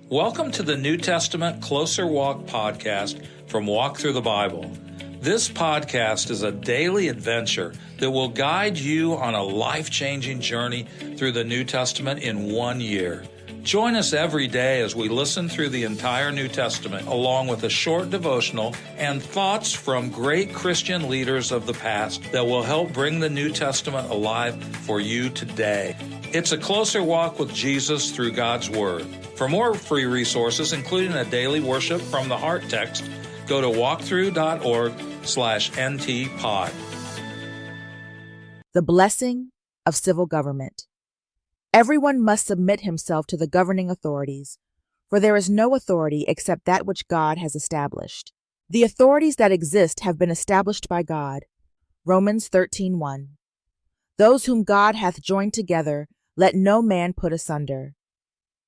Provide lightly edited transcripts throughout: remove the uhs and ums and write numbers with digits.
Welcome to the New Testament Closer Walk podcast from Walk Thru the Bible. This podcast is a daily adventure that will guide you on a life-changing journey through the New Testament in 1 year. Join us every day as we listen through the entire New Testament, along with a short devotional and thoughts from great Christian leaders of the past that will help bring the New Testament alive for you today. It's a closer walk with Jesus through God's Word. For more free resources, including a daily worship from the Heart text, go to walkthru.org/ntpod. The blessing of civil government. Everyone must submit himself to the governing authorities, for there is no authority except that which God has established. The authorities that exist have been established by God. Romans 13:1. Those whom God hath joined together, let no man put asunder.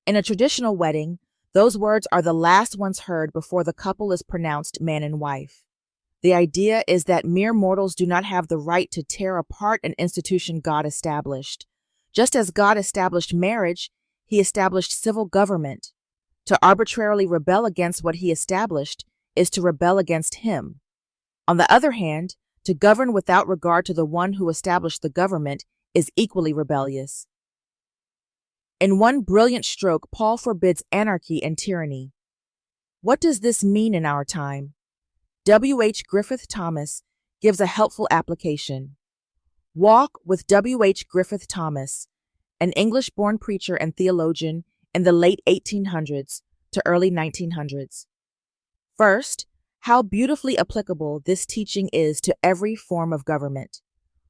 In a traditional wedding, those words are the last ones heard before the couple is pronounced man and wife. The idea is that mere mortals do not have the right to tear apart an institution God established. Just as God established marriage, He established civil government. To arbitrarily rebel against what He established is to rebel against Him. On the other hand, to govern without regard to the one who established the government is equally rebellious. In one brilliant stroke, Paul forbids anarchy and tyranny. What does this mean in our time? W.H. Griffith Thomas gives a helpful application. Walk with W.H. Griffith Thomas, an English-born preacher and theologian in the late 1800s to early 1900s. First, how beautifully applicable this teaching is to every form of government.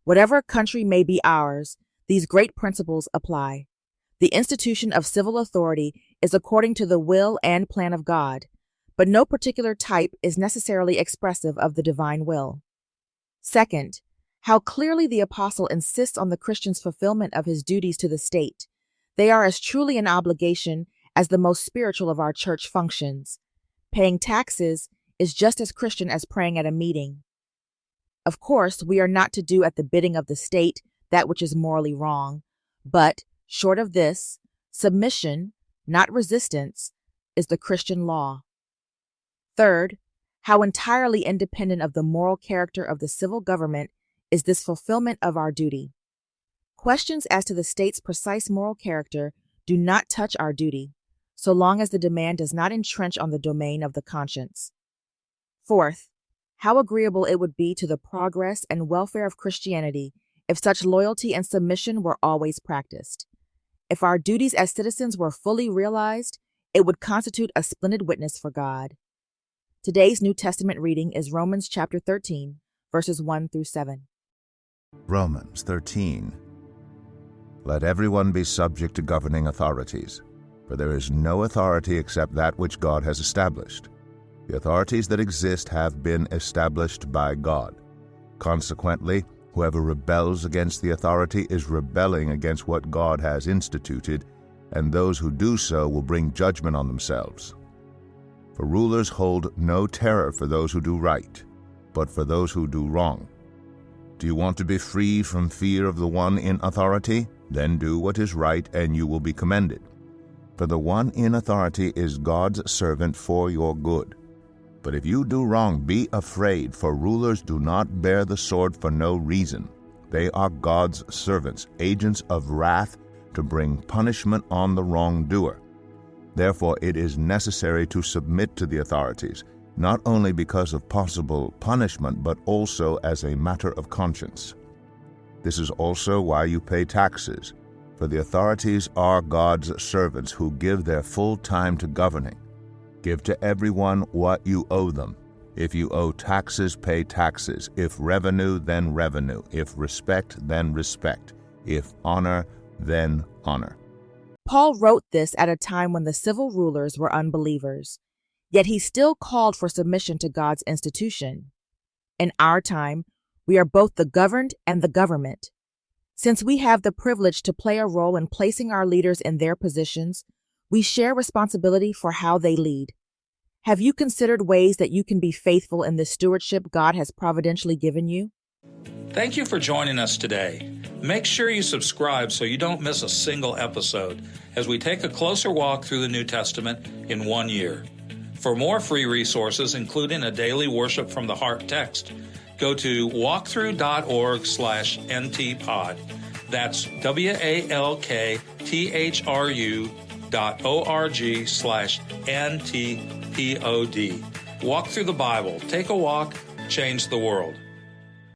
Whatever country may be ours, these great principles apply. The institution of civil authority is according to the will and plan of God, but no particular type is necessarily expressive of the divine will. Second, how clearly the apostle insists on the Christian's fulfillment of his duties to the state. They are as truly an obligation as the most spiritual of our church functions. Paying taxes is just as Christian as praying at a meeting. Of course, we are not to do at the bidding of the state that which is morally wrong, but short of this, submission, not resistance, is the Christian law. Third, how entirely independent of the moral character of the civil government is this fulfillment of our duty. Questions as to the state's precise moral character do not touch our duty, so long as the demand does not entrench on the domain of the conscience. Fourth, how agreeable it would be to the progress and welfare of Christianity if such loyalty and submission were always practiced. If our duties as citizens were fully realized, it would constitute a splendid witness for God. Today's New Testament reading is Romans chapter 13, verses 1 through 7. Romans 13. Let everyone be subject to governing authorities, for there is no authority except that which God has established. The authorities that exist have been established by God. Consequently, whoever rebels against the authority is rebelling against what God has instituted, and those who do so will bring judgment on themselves. For rulers hold no terror for those who do right, but for those who do wrong. Do you want to be free from fear of the one in authority? Then do what is right, and you will be commended. For the one in authority is God's servant for your good. But if you do wrong, be afraid, for rulers do not bear the sword for no reason. They are God's servants, agents of wrath, to bring punishment on the wrongdoer. Therefore, it is necessary to submit to the authorities, not only because of possible punishment, but also as a matter of conscience. This is also why you pay taxes, for the authorities are God's servants who give their full time to governing. Give to everyone what you owe them. If you owe taxes, pay taxes. If revenue, then revenue. If respect, then respect. If honor, then honor. Paul wrote this at a time when the civil rulers were unbelievers, yet he still called for submission to God's institution. In our time, we are both the governed and the government. Since we have the privilege to play a role in placing our leaders in their positions, we share responsibility for how they lead. Have you considered ways that you can be faithful in the stewardship God has providentially given you? Thank you for joining us today. Make sure you subscribe so you don't miss a single episode as we take a closer walk through the New Testament in 1 year. For more free resources, including a daily worship from the heart text, go to walkthru.org/ntpod. That's walkthru.org/ntpod. Walk through the Bible. Take a walk, change the world.